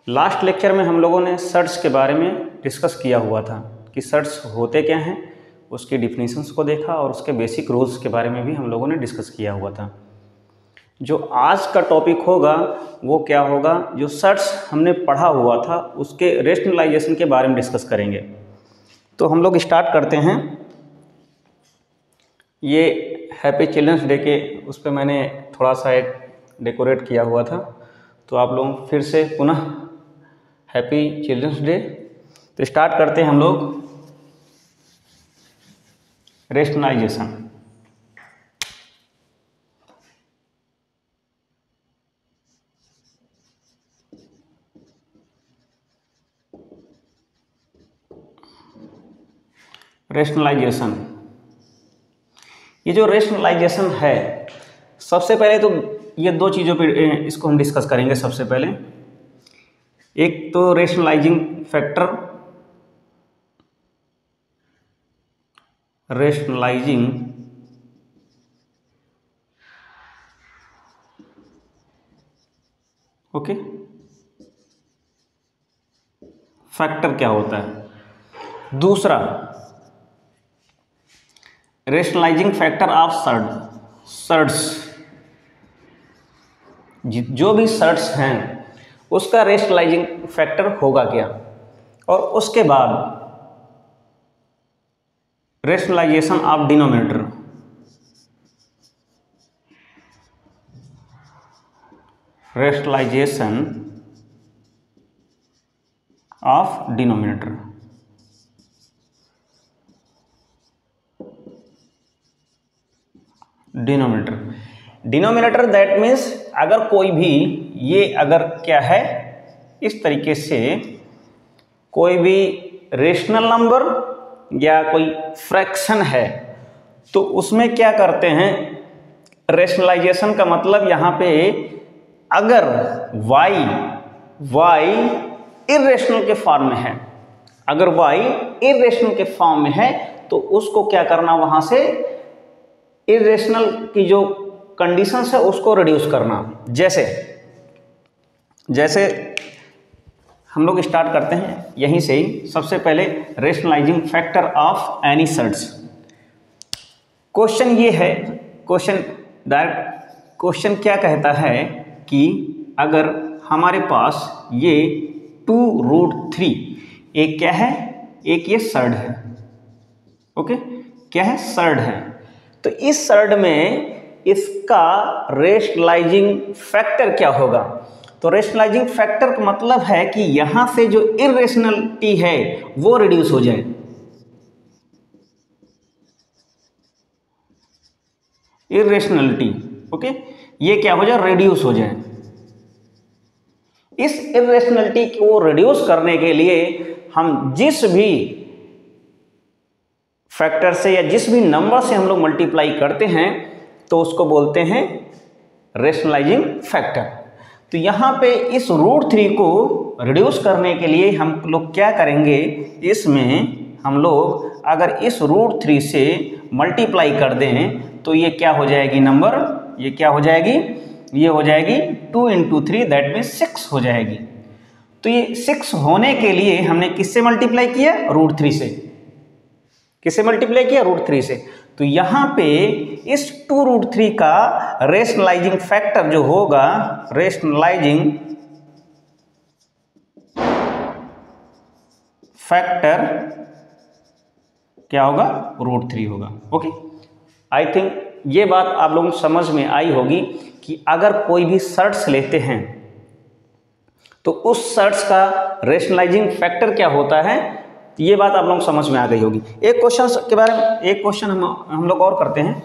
Last lecture में हम लोगों ने सर्ट्स के बारे में डिस्कस किया हुआ था कि सर्ट्स होते क्या हैं, उसकी डिफिनीशंस को देखा और उसके बेसिक रूल्स के बारे में भी हम लोगों ने डिस्कस किया हुआ था। जो आज का टॉपिक होगा वो क्या होगा, जो सर्ट्स हमने पढ़ा हुआ था उसके रेशनलाइजेशन के बारे में डिस्कस करेंगे। तो हम लोग स्टार्ट करते हैं। ये हैप्पी चिल्ड्रंस डे के उस पर मैंने थोड़ा सा एक डेकोरेट किया हुआ था, तो आप लोग फिर से पुनः हैप्पी चिल्ड्रंस डे। तो स्टार्ट करते हैं हम लोग रेशनलाइजेशन। रेशनलाइजेशन, ये जो रेशनलाइजेशन है, सबसे पहले तो ये दो चीज़ों पे इसको हम डिस्कस करेंगे। सबसे पहले एक तो rationalising factor, rationalising okay factor क्या होता है। दूसरा रेशनलाइजिंग फैक्टर ऑफ सर्ट्स, जो भी सर्ट्स हैं उसका रेशनलाइजिंग फैक्टर होगा क्या। और उसके बाद rationalisation of denominator, rationalisation of denominator. Denominator that means अगर कोई भी ये अगर क्या है, इस तरीके से कोई भी रेशनल नंबर या कोई फ्रैक्शन है तो उसमें क्या करते हैं, रेशनलाइजेशन का मतलब यहाँ पे अगर y इर्रेशनल के फॉर्म में है, अगर y इर्रेशनल के फॉर्म में है तो उसको क्या करना, वहां से इर्रेशनल की जो कंडीशंस है उसको रिड्यूस करना। जैसे हम लोग स्टार्ट करते हैं यहीं से ही। सबसे पहले rationalising factor of any surds. Question ये है, क्वेश्चन क्या कहता है कि अगर हमारे पास ये 2√3 एक क्या है, एक ये सर्ड है, ओके, क्या है, सर्ड है। तो इस सर्ड में इसका रेशनलाइजिंग फैक्टर क्या होगा। तो रेशनलाइजिंग फैक्टर का मतलब है कि यहां से जो इर्रेशनलिटी है वो रिड्यूस हो जाए, इर्रेशनलिटी, ओके, ये क्या हो जाए, रिड्यूस हो जाए। इस इर्रेशनलिटी को रिड्यूस करने के लिए हम जिस भी फैक्टर से या जिस भी नंबर से हम लोग मल्टीप्लाई करते हैं तो उसको बोलते हैं रेशनलाइजिंग फैक्टर। तो यहाँ पे इस √3 को रिड्यूस करने के लिए हम लोग क्या करेंगे, इसमें हम लोग अगर इस √3 से मल्टीप्लाई कर दें तो ये क्या हो जाएगी नंबर, ये क्या हो जाएगी, ये हो जाएगी 2 × 3 दैट मीन्स 6 हो जाएगी। तो ये 6 होने के लिए हमने किससे मल्टीप्लाई किया, √3 से। किससे मल्टीप्लाई किया, √3 से। तो यहाँ पे इस 2√3 का रेशनलाइजिंग फैक्टर जो होगा, रेशनलाइजिंग फैक्टर क्या होगा, √3 होगा। ओके, आई थिंक ये बात आप लोगों को समझ में आई होगी कि अगर कोई भी सर्ट्स लेते हैं तो उस सर्ट्स का रेशनलाइजिंग फैक्टर क्या होता है, ये बात आप लोगों को समझ में आ गई होगी। एक क्वेश्चन के बारे में, एक क्वेश्चन हम लोग और करते हैं।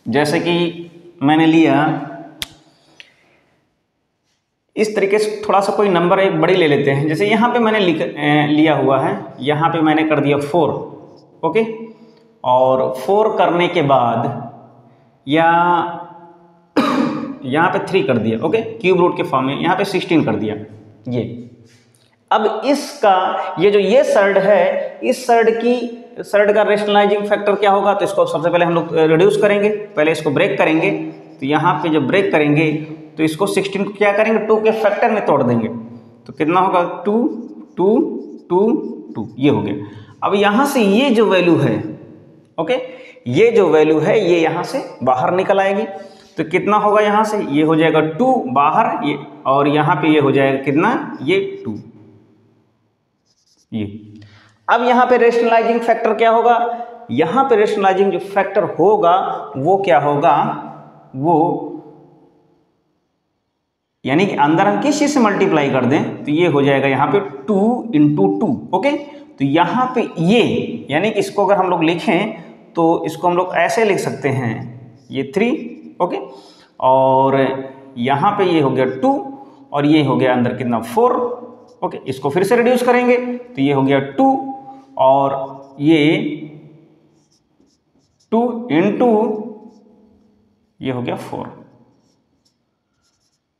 जैसे कि मैंने लिया इस तरीके से, थोड़ा सा कोई नंबर एक बड़ी ले लेते हैं। जैसे यहाँ पे मैंने लिया हुआ है, यहाँ पे मैंने कर दिया 4, ओके, और 4 करने के बाद या यहाँ पे 3 कर दिया, ओके, क्यूब रूट के फॉर्म में, यहाँ पे 16 कर दिया। ये अब इसका ये जो ये सर्ड है, इस सर्ड का रेशनलाइजिंग फैक्टर क्या होगा। तो इसको सबसे पहले हम लोग रिड्यूस करेंगे, पहले इसको ब्रेक करेंगे। तो यहाँ पे जब ब्रेक करेंगे तो इसको 16 को क्या करेंगे 2 के फैक्टर में तोड़ देंगे, तो कितना होगा 2 2 2 2, ये हो गया। अब यहाँ से ये जो वैल्यू है, ओके, ये जो वैल्यू है ये यहाँ से बाहर निकल आएगी, तो कितना होगा यहाँ से, ये हो जाएगा 2 बाहर, ये और यहाँ पे ये हो जाएगा कितना, ये 2, ये। अब यहाँ पे रेशनलाइजिंग फैक्टर क्या होगा, यहाँ पे रेशनलाइजिंग जो फैक्टर होगा वो क्या होगा, वो यानी कि अंदर हम किस चीज से मल्टीप्लाई कर दें तो ये हो जाएगा यहाँ पे 2 × 2, ओके। तो यहाँ पे ये यानी कि इसको अगर हम लोग लिखें तो इसको हम लोग ऐसे लिख सकते हैं, ये 3, ओके, और यहाँ पे ये हो गया 2 और ये हो गया अंदर कितना 4, ओके। इसको फिर से रिड्यूस करेंगे तो ये हो गया 2 और ये 2 × ये हो गया 4,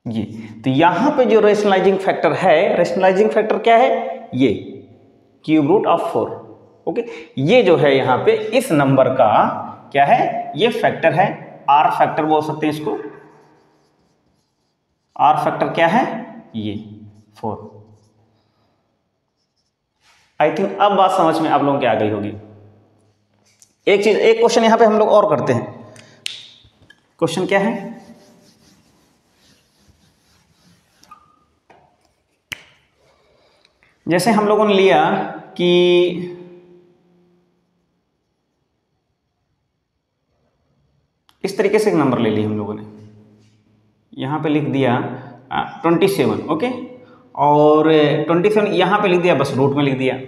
ये। तो यहाँ पे जो रेशनलाइजिंग फैक्टर है, रेशनलाइजिंग फैक्टर क्या है, ये क्यूब रूट ऑफ 4, ओके। ये जो है यहाँ पे इस नंबर का क्या है, ये फैक्टर है, आर फैक्टर बोल सकते हैं इसको। आर फैक्टर क्या है, ये 4। आई थिंक अब बात समझ में आप लोगों की आ गई होगी। एक चीज, एक क्वेश्चन यहाँ पे हम लोग और करते हैं। क्वेश्चन क्या है, जैसे हम लोगों ने लिया कि इस तरीके से एक नंबर ले लिया हम लोगों ने, यहाँ पे लिख दिया 27, ओके, और 27 यहाँ पे लिख दिया, बस रूट में लिख दिया।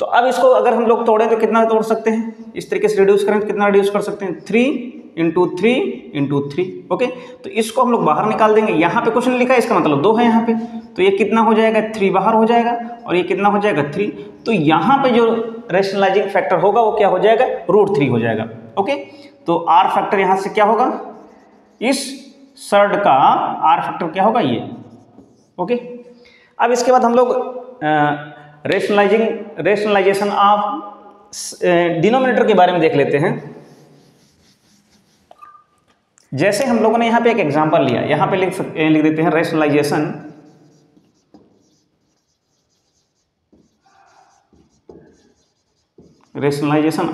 तो अब इसको अगर हम लोग तोड़ें तो कितना तोड़ सकते हैं, इस तरीके से रिड्यूस करें तो कितना रिड्यूस कर सकते हैं, 3 × 3 × 3, ओके। तो इसको हम लोग बाहर निकाल देंगे, यहाँ पे कुछ नहीं लिखा है, इसका मतलब 2 है यहाँ पे, तो ये कितना हो जाएगा, 3 बाहर हो जाएगा और ये कितना हो जाएगा 3। तो यहाँ पे जो रेशनलाइजिंग फैक्टर होगा वो क्या हो जाएगा, √3 हो जाएगा, ओके। तो आर फैक्टर यहाँ से क्या होगा, इस सर्ड का आर फैक्टर क्या होगा, ये, ओके। अब इसके बाद हम लोग रेशनलाइजेशन ऑफ डिनोमिनेटर के बारे में देख लेते हैं। जैसे हम लोगों ने यहाँ पे एक एग्जांपल लिया, यहाँ पे लिख देते हैं रेशनलाइजेशन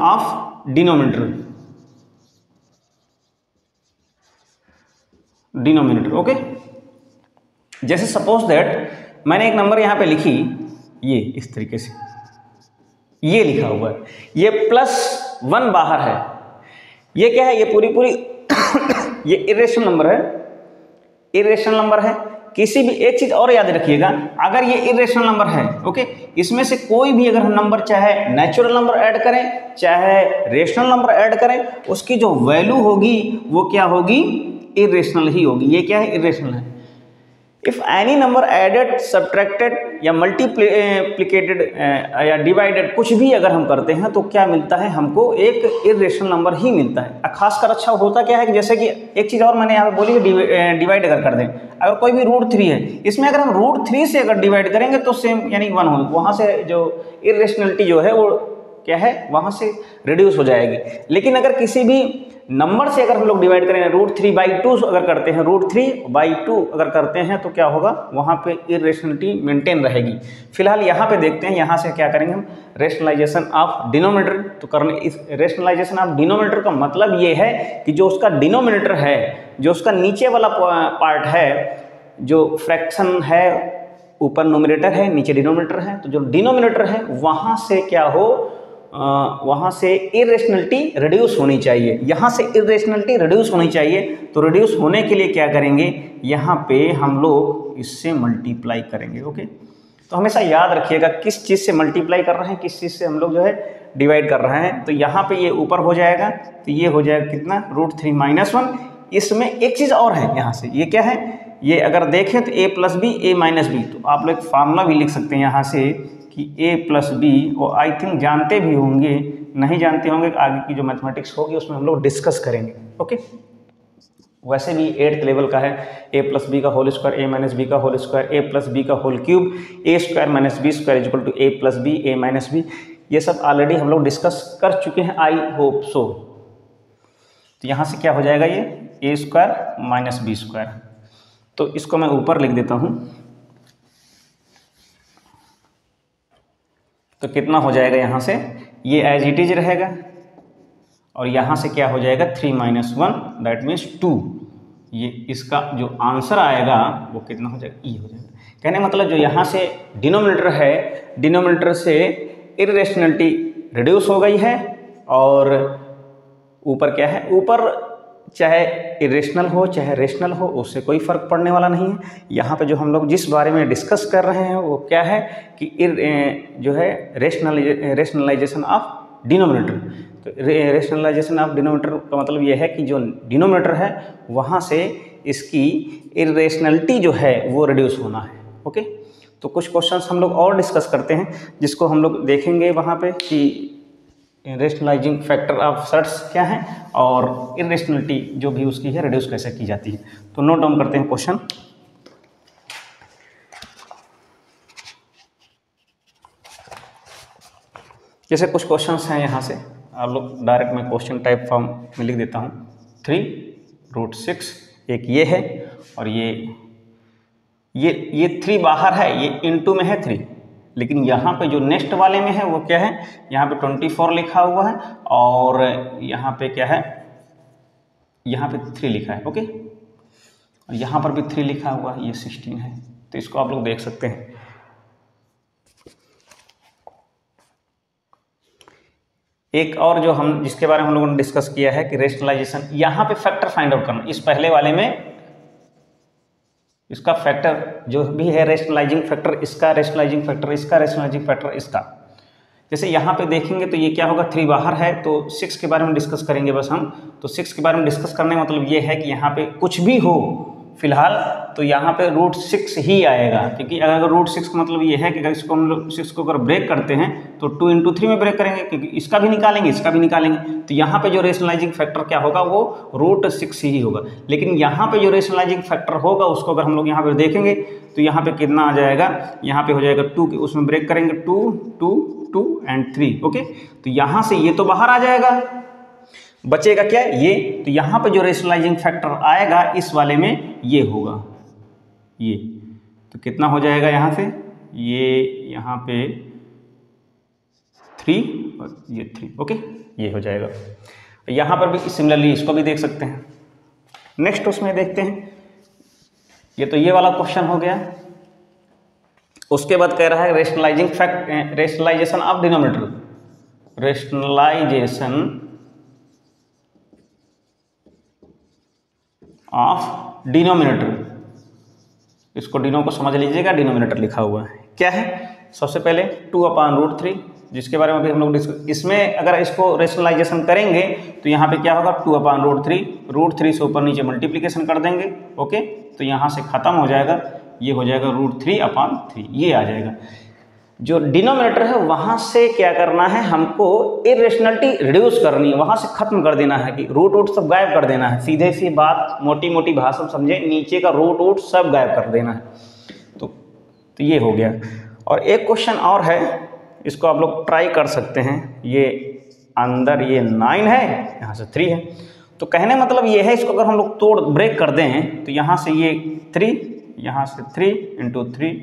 ऑफ डिनोमिनेटर, ओके। जैसे सपोज दैट मैंने एक नंबर यहाँ पे लिखी, ये इस तरीके से ये लिखा हुआ है, ये +1 बाहर है, ये क्या है, ये पूरी ये इरेशनल नंबर है, इरेशनल नंबर है। किसी भी एक चीज और याद रखिएगा, अगर ये इरेशनल नंबर है, ओके, इसमें से कोई भी अगर हम नंबर चाहे नेचुरल नंबर ऐड करें चाहे रेशनल नंबर ऐड करें, उसकी जो वैल्यू होगी वो क्या होगी, इरेशनल ही होगी। ये क्या है, इरेशनल है। If any number added, subtracted या मल्टीप्लिकेटेड या डिवाइडेड कुछ भी अगर हम करते हैं तो क्या मिलता है, हमको एक इरेशनल नंबर ही मिलता है। खासकर अच्छा होता क्या है कि जैसे कि एक चीज़ और मैंने यहाँ पे बोली कि डिवाइड अगर कर दें, अगर कोई भी √3 है, इसमें अगर हम √3 से अगर डिवाइड करेंगे तो सेम यानी 1 हो, वहाँ से जो इरेशनलिटी जो है वो क्या है, वहाँ से रिड्यूस हो जाएगी। लेकिन अगर किसी भी नंबर से अगर हम लोग डिवाइड करें, √3/2 अगर करते हैं, √3/2 अगर करते हैं तो क्या होगा, वहाँ पे इरेशनलिटी मेंटेन रहेगी। फिलहाल यहाँ पे देखते हैं, यहाँ से क्या करेंगे हम, रेशनलाइजेशन ऑफ डिनोमिनेटर। तो करने इस रेशनलाइजेशन ऑफ डिनोमिनेटर का मतलब ये है कि जो उसका डिनोमिनेटर है, जो उसका नीचे वाला पार्ट है, जो फ्रैक्शन है, ऊपर नोमिनेटर है नीचे डिनोमिनेटर है, तो जो डिनोमिनेटर है वहाँ से क्या हो, वहाँ से इरेशनलिटी रिड्यूस होनी चाहिए, यहाँ से इरेशनलिटी रिड्यूस होनी चाहिए। तो रिड्यूस होने के लिए क्या करेंगे, यहाँ पे हम लोग इससे मल्टीप्लाई करेंगे, ओके। तो हमेशा याद रखिएगा किस चीज़ से मल्टीप्लाई कर रहे हैं, किस चीज़ से हम लोग जो है डिवाइड कर रहे हैं। तो यहाँ पे ये ऊपर हो जाएगा, तो ये हो जाएगा कितना, √3 - 1। इसमें एक चीज़ और है, यहाँ से ये क्या है, ये अगर देखें तो a + b a - b, तो आप लोग फार्मूला भी लिख सकते हैं यहाँ से कि a + b, और आई थिंक जानते भी होंगे, नहीं जानते होंगे, आगे की जो मैथमेटिक्स होगी उसमें हम लोग डिस्कस करेंगे, ओके। वैसे भी 8th लेवल का है, a + b का होल स्क्वायर, a - b का होल स्क्वायर, a + b का whole cube, a² - b² = a + b a - b। ये सब ऑलरेडी हम लोग डिस्कस कर चुके हैं, आई होप सो। तो यहाँ से क्या हो जाएगा, ये a² - b²। तो इसको मैं ऊपर लिख देता हूँ। तो कितना हो जाएगा यहाँ से, ये एज इट इज रहेगा और यहाँ से क्या हो जाएगा 3 - 1 दैट मीन्स 2। ये इसका जो आंसर आएगा वो कितना हो जाएगा, ई हो जाएगा। कहने मतलब जो यहाँ से डिनोमिनेटर है, डिनोमिनेटर से इरेशनलिटी रिड्यूस हो गई है और ऊपर क्या है, ऊपर चाहे इरेशनल हो चाहे रेशनल हो उससे कोई फ़र्क पड़ने वाला नहीं है। यहाँ पे जो हम लोग जिस बारे में डिस्कस कर रहे हैं वो क्या है कि जो है रेशनलाइजेशन ऑफ डिनोमिनेटर। तो रेशनलाइजेशन ऑफ डिनोमिनेटर का मतलब ये है कि जो डिनोमिनेटर है वहाँ से इसकी इरेशनलिटी जो है वो रिड्यूस होना है। ओके, तो कुछ क्वेश्चंस हम लोग और डिस्कस करते हैं जिसको हम लोग देखेंगे वहाँ पे कि रेशनलाइजिंग फैक्टर ऑफ सर्ट्स क्या है और इरेशनलिटी जो भी उसकी है रिड्यूस कैसे की जाती है। तो नोट डाउन करते हैं क्वेश्चन। जैसे कुछ क्वेश्चंस हैं यहाँ से, आप लोग डायरेक्ट मैं क्वेश्चन टाइप फॉर्म में लिख देता हूँ। 3√6 एक ये है और ये 3 बाहर है, ये इनटू में है 3, लेकिन यहाँ पे जो नेक्स्ट वाले में है वो क्या है, यहाँ पे 24 लिखा हुआ है और यहाँ पे क्या है, यहाँ पे 3 लिखा है। ओके, और यहाँ पर भी 3 लिखा हुआ है, ये 16 है। तो इसको आप लोग देख सकते हैं। एक और जो हम जिसके बारे में हम लोगों ने डिस्कस किया है कि रेशनलाइजेशन, यहाँ पे फैक्टर फाइंड आउट करना। इस पहले वाले में इसका फैक्टर जो भी है रेशनलाइजिंग फैक्टर, इसका रेशनलाइजिंग फैक्टर, इसका रेशनलाइजिंग फैक्टर, इसका। जैसे यहाँ पे देखेंगे तो ये क्या होगा, 3 बाहर है तो 6 के बारे में डिस्कस करेंगे बस हम। तो 6 के बारे में डिस्कस करने का मतलब ये है कि यहाँ पे कुछ भी हो फिलहाल तो यहाँ पे √6 ही आएगा, क्योंकि अगर √6 का मतलब ये है कि अगर इसको हम लोग 6 को अगर ब्रेक करते हैं तो 2 × 3 में ब्रेक करेंगे, क्योंकि इसका भी निकालेंगे इसका भी निकालेंगे। तो यहाँ पे जो रेशनलाइजिंग फैक्टर क्या होगा वो √6 ही होगा। लेकिन यहाँ पे जो रेशनलाइजिंग फैक्टर होगा उसको अगर हम लोग यहाँ पे देखेंगे तो यहाँ पे कितना आ जाएगा, यहाँ पे हो जाएगा 2, उसमें ब्रेक करेंगे 2, 2, 2 एंड 3। ओके, तो यहाँ से ये तो बाहर आ जाएगा, बचेगा क्या ये। तो यहाँ पे जो रेशनलाइजिंग फैक्टर आएगा इस वाले में ये होगा, ये तो कितना हो जाएगा यहाँ से, ये यहाँ पे 3 और ये 3। ओके, ये हो जाएगा। यहाँ पर भी सिमिलरली इसको भी देख सकते हैं। नेक्स्ट उसमें देखते हैं, ये तो ये वाला क्वेश्चन हो गया। उसके बाद कह रहा है rationalisation of denominator, rationalisation of denominator. इसको डिनो को समझ लीजिएगा, डिनोमिनेटर लिखा हुआ है क्या है। सबसे पहले 2/√3 जिसके बारे में अभी हम लोग डिस्कस, इसमें अगर इसको रेशनलाइजेशन करेंगे तो यहाँ पे क्या होगा 2/√3, √3 से ऊपर नीचे मल्टीप्लिकेशन कर देंगे। ओके, तो यहाँ से ख़त्म हो जाएगा, ये हो जाएगा √3/3, ये आ जाएगा। जो डिनोमिनेटर है वहाँ से क्या करना है, हमको इरेशनलिटी रिड्यूस करनी है, वहाँ से ख़त्म कर देना है कि रूट सब गायब कर देना है। सीधे सी बात, मोटी मोटी भाषा समझे, नीचे का रूट सब गायब कर देना है। तो ये हो गया। और एक क्वेश्चन और है, इसको आप लोग ट्राई कर सकते हैं। ये अंदर ये 9 है, यहाँ से 3 है। तो कहने मतलब ये है, इसको अगर हम लोग तोड़ ब्रेक कर दें तो यहाँ से ये 3, यहाँ से 3 × 3,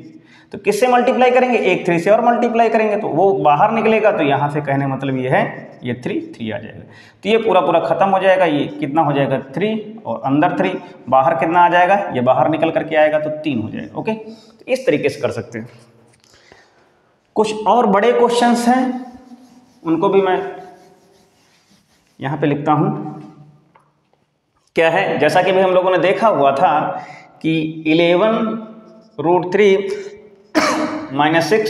तो किससे मल्टीप्लाई करेंगे, एक 3 से और मल्टीप्लाई करेंगे तो वो बाहर निकलेगा। तो यहाँ से कहने मतलब ये है, ये 3 आ जाएगा। तो ये पूरा ख़त्म हो जाएगा। ये कितना हो जाएगा 3 और अंदर 3, बाहर कितना आ जाएगा, ये बाहर निकल करके आएगा तो 3 हो जाएगा। ओके, तो इस तरीके से कर सकते हैं। कुछ और बड़े क्वेश्चंस हैं, उनको भी मैं यहाँ पे लिखता हूँ। क्या है, जैसा कि भी हम लोगों ने देखा हुआ था कि 11√3 - 6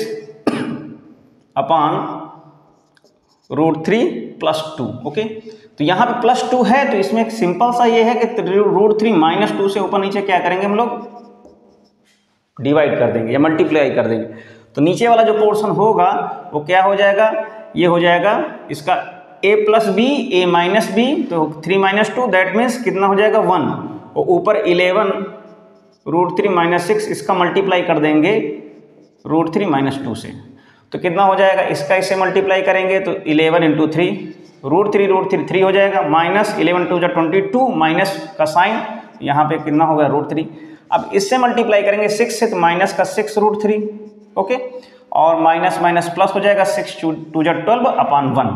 √3 + 2। ओके, तो यहाँ पे +2 है तो इसमें एक सिंपल सा ये है कि √3 - 2 से ऊपर नीचे क्या करेंगे हम लोग, डिवाइड कर देंगे या मल्टीप्लाई कर देंगे। तो नीचे वाला जो पोर्शन होगा वो क्या हो जाएगा, ये हो जाएगा इसका a + b, a - b, तो 3 - 2 दैट मीन्स कितना हो जाएगा 1, और ऊपर 11√3 - 6 इसका मल्टीप्लाई कर देंगे √3 - 2 से। तो कितना हो जाएगा, इसका इससे मल्टीप्लाई करेंगे तो 11 × 3, √3 3 हो जाएगा, -11 × 2 = 22, माइनस का साइन यहाँ पे कितना होगा √3। अब इससे मल्टीप्लाई करेंगे 6 से, तो माइनस का 6√3, ओके, और माइनस माइनस प्लस हो जाएगा, 6 2 जा 12/1।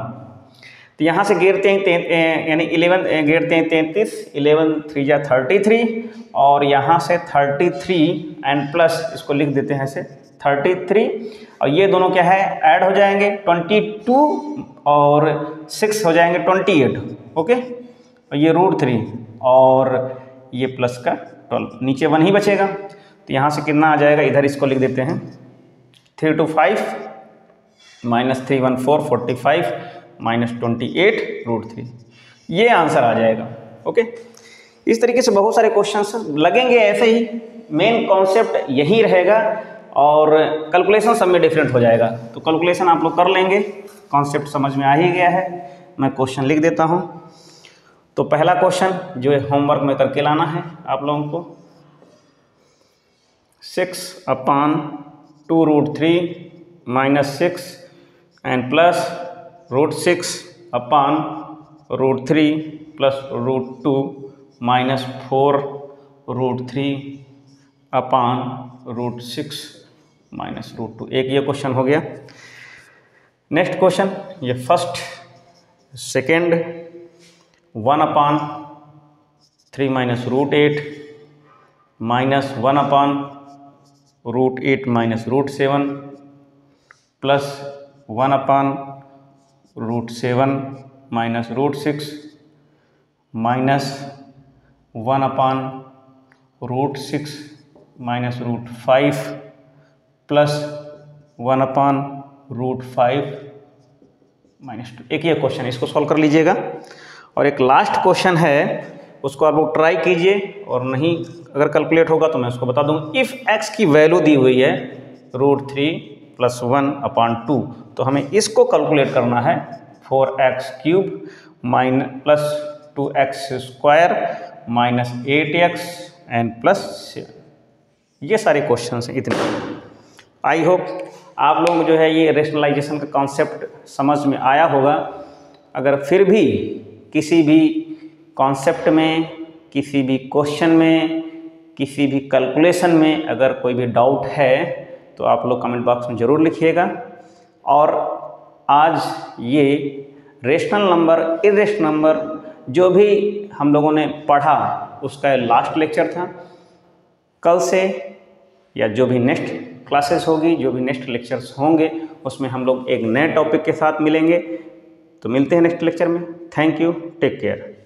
तो यहाँ से गिरते हैं यानी 11 गिरते हैं 33, 11 3 जा 33, और यहाँ से 33 एंड प्लस इसको लिख देते हैं ऐसे 33, और ये दोनों क्या है ऐड हो जाएंगे 22 और 6 हो जाएंगे 28, ओके, और ये √3 और ये प्लस का 12, नीचे 1 ही बचेगा। तो यहाँ से कितना आ जाएगा, इधर इसको लिख देते हैं 3 2 5 माइनस 3 1 4 45 माइनस 28√3, ये आंसर आ जाएगा, ओके। इस तरीके से बहुत सारे क्वेश्चंस लगेंगे ऐसे ही, मेन कॉन्सेप्ट यही रहेगा और कैलकुलेशन सब में डिफरेंट हो जाएगा। तो कैलकुलेशन आप लोग कर लेंगे, कॉन्सेप्ट समझ में आ ही गया है। मैं क्वेश्चन लिख देता हूँ। तो पहला क्वेश्चन जो है होमवर्क में करके लाना है आप लोगों को, 6/2√3 minus 6 and plus √6/√3 plus √2 minus 4√3/√6 minus √2। एक ये क्वेश्चन हो गया। नेक्स्ट क्वेश्चन, ये first second 1/3 minus √8 minus 1/√8 minus √7 plus 1/√7 minus √6 minus 1/√6 minus √5 plus 1/√5 minus 2। एक ये क्वेश्चन, इसको सॉल्व कर लीजिएगा। और एक लास्ट क्वेश्चन है, उसको आप लोग ट्राई कीजिए, और नहीं अगर कैलकुलेट होगा तो मैं उसको बता दूंगा। इफ़ x की वैल्यू दी हुई है √3 + 1/2, तो हमें इसको कैलकुलेट करना है 4x³ plus 2x² minus 8x and plus 7। ये सारे क्वेश्चन हैं इतने। आई होप आप लोग जो है ये रेशनलाइजेशन का कॉन्सेप्ट समझ में आया होगा। अगर फिर भी किसी भी कॉन्सेप्ट में, किसी भी क्वेश्चन में, किसी भी कैलकुलेशन में अगर कोई भी डाउट है तो आप लोग कमेंट बॉक्स में ज़रूर लिखिएगा। और आज ये रेशनल नंबर, इरेशनल नंबर जो भी हम लोगों ने पढ़ा उसका लास्ट लेक्चर था। कल से या जो भी नेक्स्ट क्लासेस होगी, जो भी नेक्स्ट लेक्चर्स होंगे, उसमें हम लोग एक नए टॉपिक के साथ मिलेंगे। तो मिलते हैं नेक्स्ट लेक्चर में। Thank you, take care.